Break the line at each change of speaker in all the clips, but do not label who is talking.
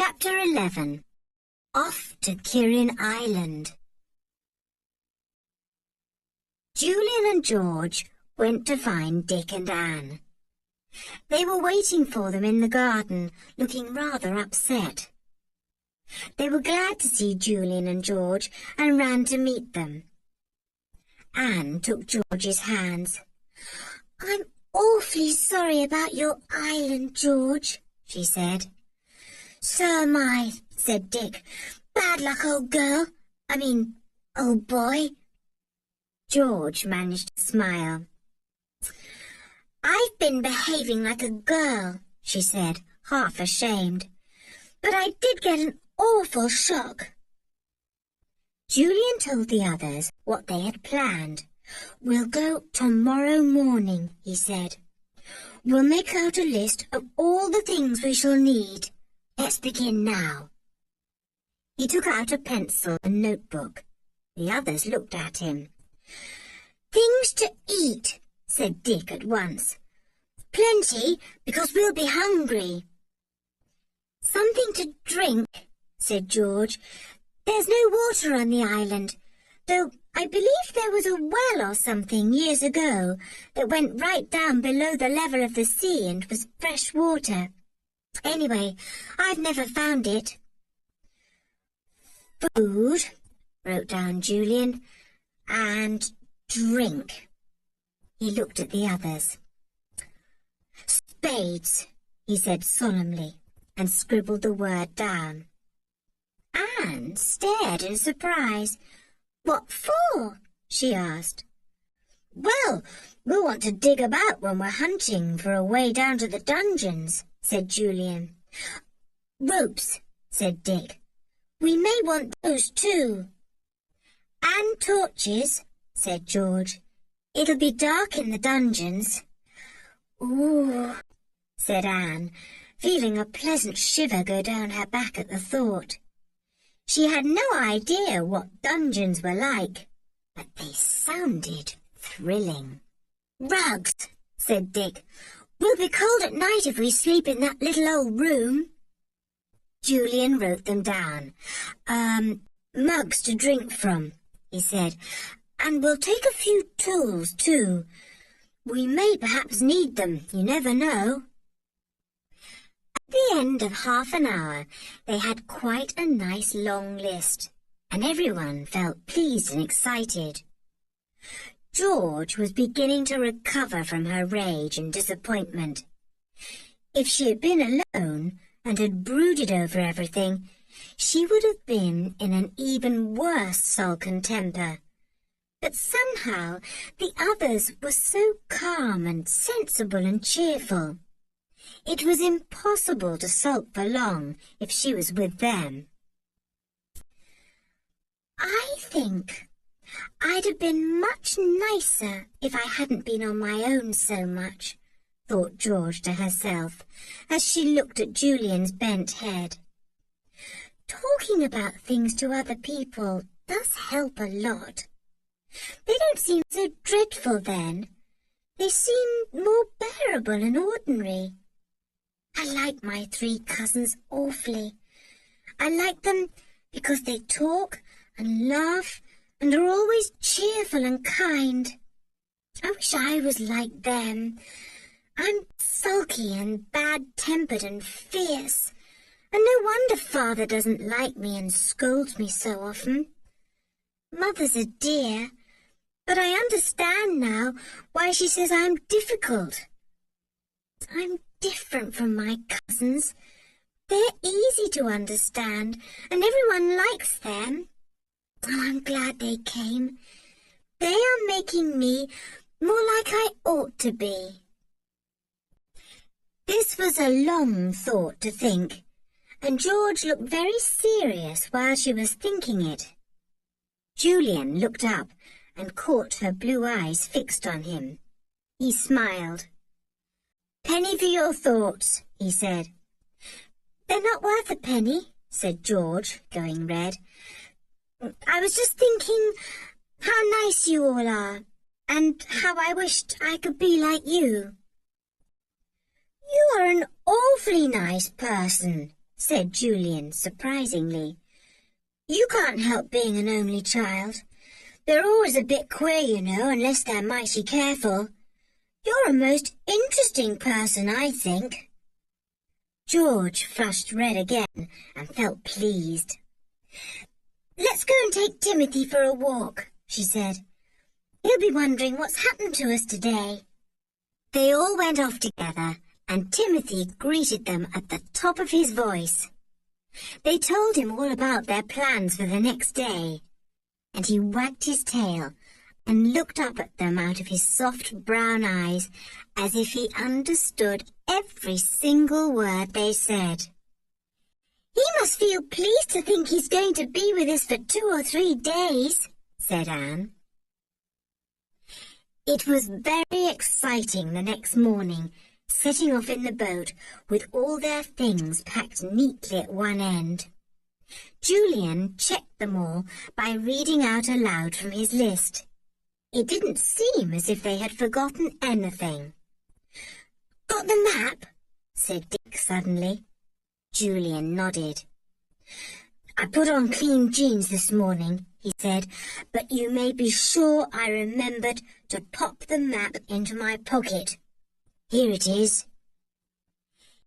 Chapter 11. Off to Kirin Island. Julian and George went to find Dick and Anne. They were waiting for them in the garden, looking rather upset. They were glad to see Julian and George and ran to meet them. Anne took George's hands. "I'm awfully sorry about your island, George," she said. "So am I," said Dick. "Bad luck, old girl. Old boy." George managed to smile. "I've been behaving like a girl," she said, half ashamed. "But I did get an awful shock." Julian told the others what they had planned. "We'll go tomorrow morning," he said. "We'll make out a list of all the things we shall need. Let's begin now." He took out a pencil and notebook. The others looked at him. "Things to eat," said Dick at once. "Plenty, because we'll be hungry." "Something to drink," said George. "There's no water on the island, though I believe there was a well or something years ago that went right down below the level of the sea and was fresh water. Anyway, I've never found it." "Food," wrote down Julian, "and drink." He looked at the others. "Spades," he said solemnly, and scribbled the word down. Anne stared in surprise. "What for?" she asked. "Well, we'll want to dig about when we're hunting for a way down to the dungeons," said Julian. "Ropes," said Dick. "We may want those too." "And torches," said George. "It'll be dark in the dungeons." "Ooh," said Anne, feeling a pleasant shiver go down her back at the thought. She had no idea what dungeons were like, but they sounded thrilling. "Rugs," said Dick. "We'll be cold at night if we sleep in that little old room." Julian wrote them down. Mugs to drink from," he said. "And we'll take a few tools, too. We may perhaps need them, you never know." At the end of half an hour, they had quite a nice long list, and everyone felt pleased and excited. George was beginning to recover from her rage and disappointment. If she had been alone and had brooded over everything, she would have been in an even worse sullen temper. But somehow the others were so calm and sensible and cheerful. It was impossible to sulk for long if she was with them. "I think I'd have been much nicer if I hadn't been on my own so much," thought George to herself, as she looked at Julian's bent head. Talking about things to other people does help a lot. They don't seem so dreadful then. They seem more bearable and ordinary. I like my 3 cousins awfully. I like them because they talk and laugh and are always cheerful and kind. I wish I was like them. I'm sulky and bad-tempered and fierce, and no wonder Father doesn't like me and scolds me so often. Mother's a dear, but I understand now why she says I'm difficult. I'm different from my cousins. They're easy to understand, and everyone likes them. Oh, I'm glad they came. They are making me more like I ought to be." This was a long thought to think, and George looked very serious while she was thinking it. Julian looked up and caught her blue eyes fixed on him. He smiled. "Penny for your thoughts," he said. "They're not worth a penny," said George, going red. "I was just thinking how nice you all are, and how I wished I could be like you." "You are an awfully nice person," said Julian surprisingly. "You can't help being an only child. They're always a bit queer, you know, unless they're mighty careful. You're a most interesting person, I think." George flushed red again and felt pleased. "Let's go and take Timothy for a walk," she said. "He'll be wondering what's happened to us today." They all went off together, and Timothy greeted them at the top of his voice. They told him all about their plans for the next day, and he wagged his tail and looked up at them out of his soft brown eyes as if he understood every single word they said. "He must feel pleased to think he's going to be with us for 2 or 3 days," said Anne. It was very exciting the next morning, setting off in the boat with all their things packed neatly at one end. Julian checked them all by reading out aloud from his list. It didn't seem as if they had forgotten anything. "Got the map?" said Dick suddenly. Julian nodded. "I put on clean jeans this morning," he said, "but you may be sure I remembered to pop the map into my pocket. Here it is."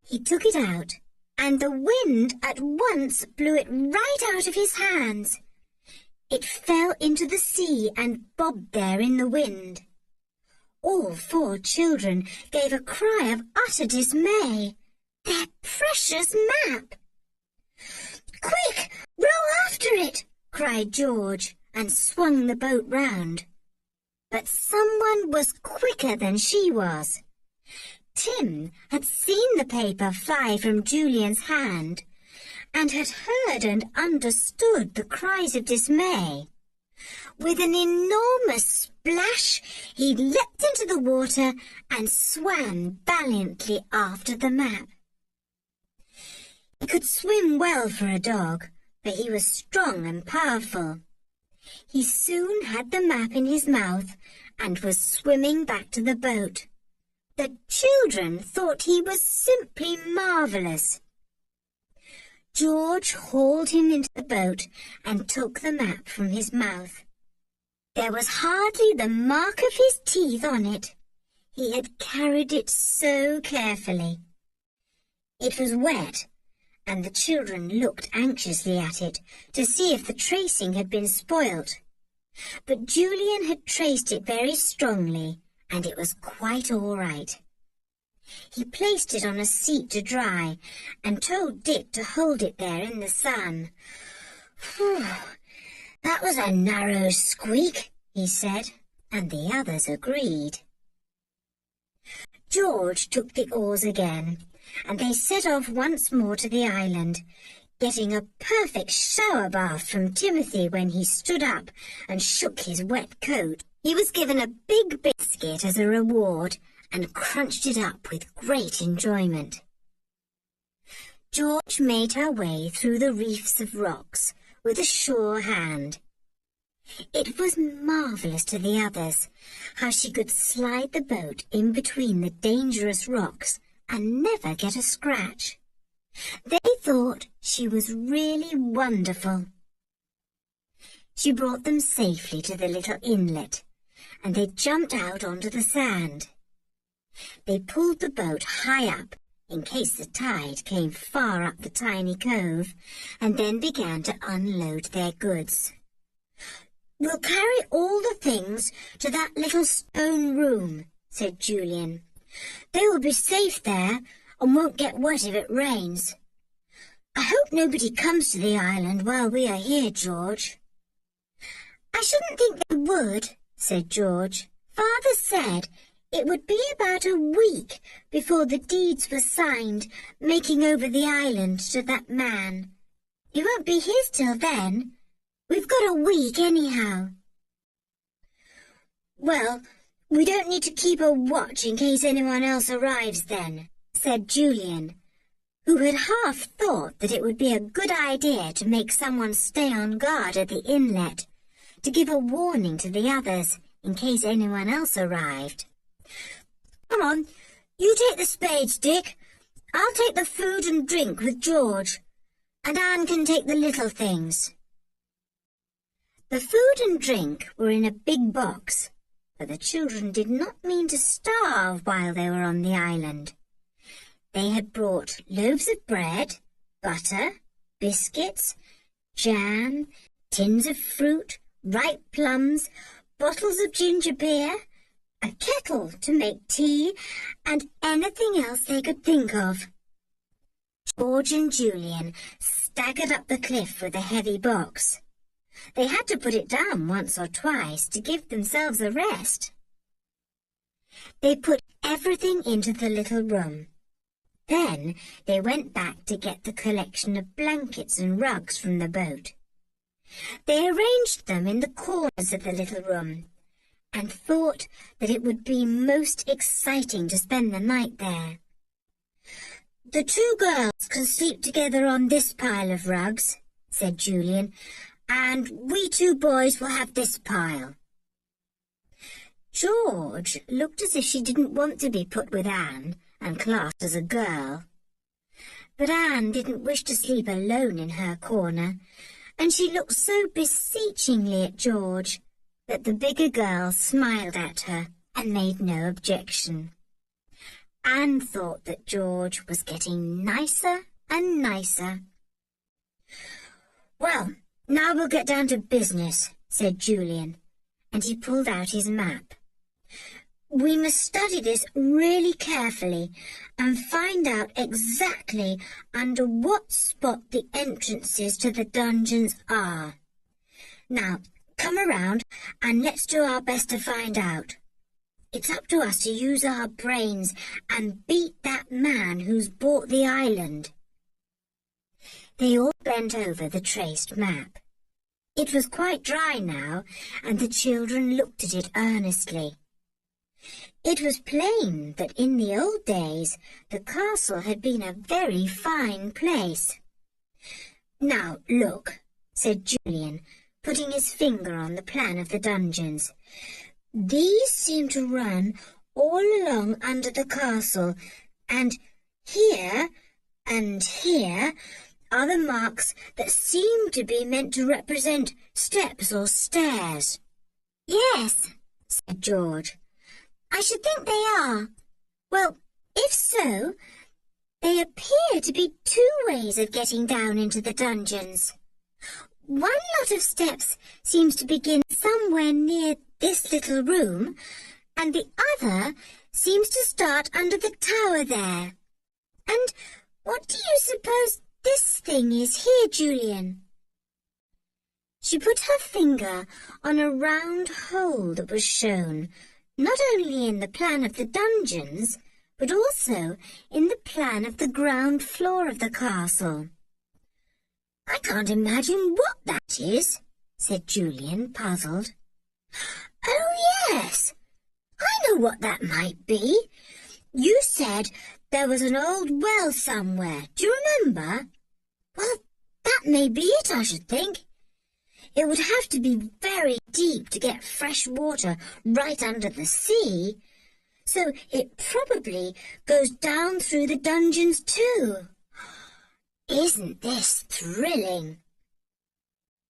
He took it out, and the wind at once blew it right out of his hands. It fell into the sea and bobbed there in the wind. All 4 children gave a cry of utter dismay. Their precious map! "Quick, row after it!" cried George, and swung the boat round. But someone was quicker than she was. Tim had seen the paper fly from Julian's hand, and had heard and understood the cries of dismay. With an enormous splash, he leapt into the water and swam valiantly after the map. He could swim well for a dog, for he was strong and powerful. He soon had the map in his mouth and was swimming back to the boat. The children thought he was simply marvellous. George hauled him into the boat and took the map from his mouth. There was hardly the mark of his teeth on it. He had carried it so carefully. It was wet, and the children looked anxiously at it to see if the tracing had been spoilt. But Julian had traced it very strongly, and it was quite all right. He placed it on a seat to dry, and told Dick to hold it there in the sun. "Phew, that was a narrow squeak," he said, and the others agreed. George took the oars again, and they set off once more to the island, getting a perfect shower bath from Timothy when he stood up and shook his wet coat. He was given a big biscuit as a reward and crunched it up with great enjoyment. George made her way through the reefs of rocks with a sure hand. It was marvellous to the others how she could slide the boat in between the dangerous rocks and never get a scratch. They thought she was really wonderful. She brought them safely to the little inlet, and they jumped out onto the sand. They pulled the boat high up in case the tide came far up the tiny cove, and then began to unload their goods. "We'll carry all the things to that little stone room," said Julian. "They will be safe there and won't get wet if it rains. I hope nobody comes to the island while we are here, George." "I shouldn't think they would," said George. "Father said it would be about a week before the deeds were signed, making over the island to that man. He won't be his till then. We've got a week anyhow." "Well, we don't need to keep a watch in case anyone else arrives then," said Julian, who had half thought that it would be a good idea to make someone stay on guard at the inlet, to give a warning to the others in case anyone else arrived. "Come on, you take the spades, Dick. I'll take the food and drink with George, and Anne can take the little things. The food and drink were in a big box, but the children did not mean to starve while they were on the island. They had brought loaves of bread, butter, biscuits, jam, tins of fruit, ripe plums, bottles of ginger beer, a kettle to make tea, and anything else they could think of. George and Julian staggered up the cliff with a heavy box. They had to put it down once or twice to give themselves a rest. They put everything into the little room. Then they went back to get the collection of blankets and rugs from the boat. They arranged them in the corners of the little room and thought that it would be most exciting to spend the night there. "The two girls can sleep together on this pile of rugs," said Julian, "and we two boys will have this pile." George looked as if she didn't want to be put with Anne and classed as a girl. But Anne didn't wish to sleep alone in her corner, and she looked so beseechingly at George that the bigger girl smiled at her and made no objection. Anne thought that George was getting nicer and nicer. "Well, now we'll get down to business," said Julian, and he pulled out his map. "We must study this really carefully and find out exactly under what spot the entrances to the dungeons are. Now, come around and let's do our best to find out. It's up to us to use our brains and beat that man who's bought the island." They all bent over the traced map. It was quite dry now, and the children looked at it earnestly. It was plain that in the old days the castle had been a very fine place. "Now, look," said Julian, putting his finger on the plan of the dungeons. "These seem to run all along under the castle, and here are the marks that seem to be meant to represent steps or stairs." "Yes," said George. "I should think they are. Well, if so, they appear to be two ways of getting down into the dungeons. One lot of steps seems to begin somewhere near this little room, and the other seems to start under the tower there. And what do you suppose this thing is here, Julian?" She put her finger on a round hole that was shown, not only in the plan of the dungeons, but also in the plan of the ground floor of the castle. "I can't imagine what that is," said Julian, puzzled. "Oh, yes, I know what that might be. You said there was an old well somewhere. Do you remember? Well, that may be it, I should think. It would have to be very deep to get fresh water right under the sea, so it probably goes down through the dungeons too. Isn't this thrilling?"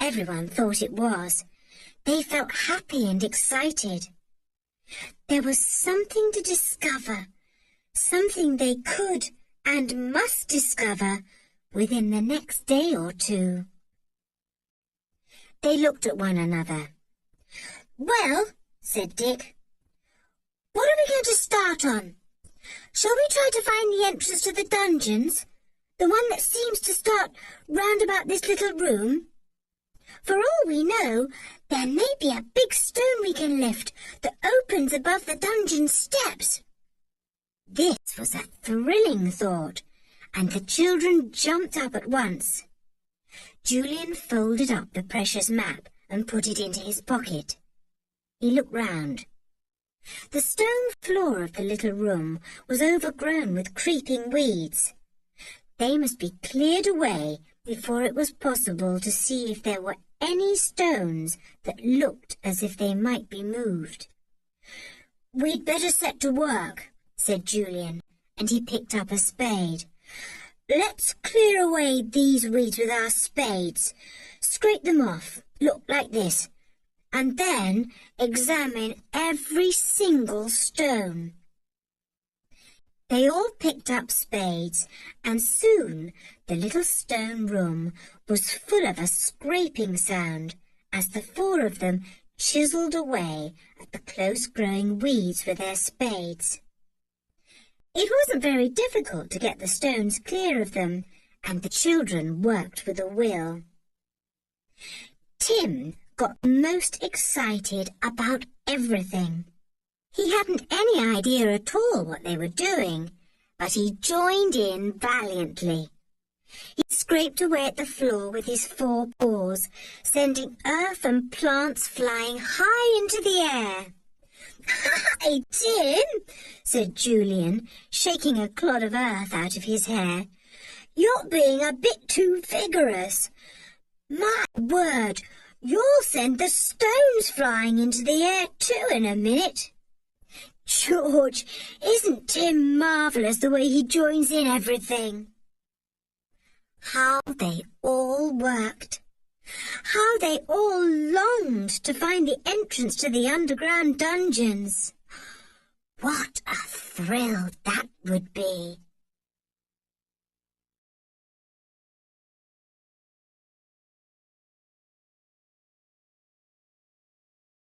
Everyone thought it was. They felt happy and excited. There was something to discover, something they could and must discover within the next day or two. They looked at one another. "Well," said Dick, "what are we going to start on? Shall we try to find the entrance to the dungeons, the one that seems to start round about this little room? For all we know, there may be a big stone we can lift that opens above the dungeon steps." This was a thrilling thought, and the children jumped up at once. Julian folded up the precious map and put it into his pocket. He looked round. The stone floor of the little room was overgrown with creeping weeds. They must be cleared away before it was possible to see if there were any stones that looked as if they might be moved. "We'd better set to work," said Julian, and he picked up a spade. "Let's clear away these weeds with our spades. Scrape them off, look like this, and then examine every single stone." They all picked up spades, and soon the little stone room was full of a scraping sound as the four of them chiselled away at the close-growing weeds with their spades. It wasn't very difficult to get the stones clear of them, and the children worked with a will. Tim got most excited about everything. He hadn't any idea at all what they were doing, but he joined in valiantly. He scraped away at the floor with his 4 paws, sending earth and plants flying high into the air. "Hi, Tim," said Julian, shaking a clod of earth out of his hair. "You're being a bit too vigorous. My word, you'll send the stones flying into the air too in a minute." "George, isn't Tim marvellous the way he joins in everything?" How they all worked! How they all longed to find the entrance to the underground dungeons! What a thrill that would be!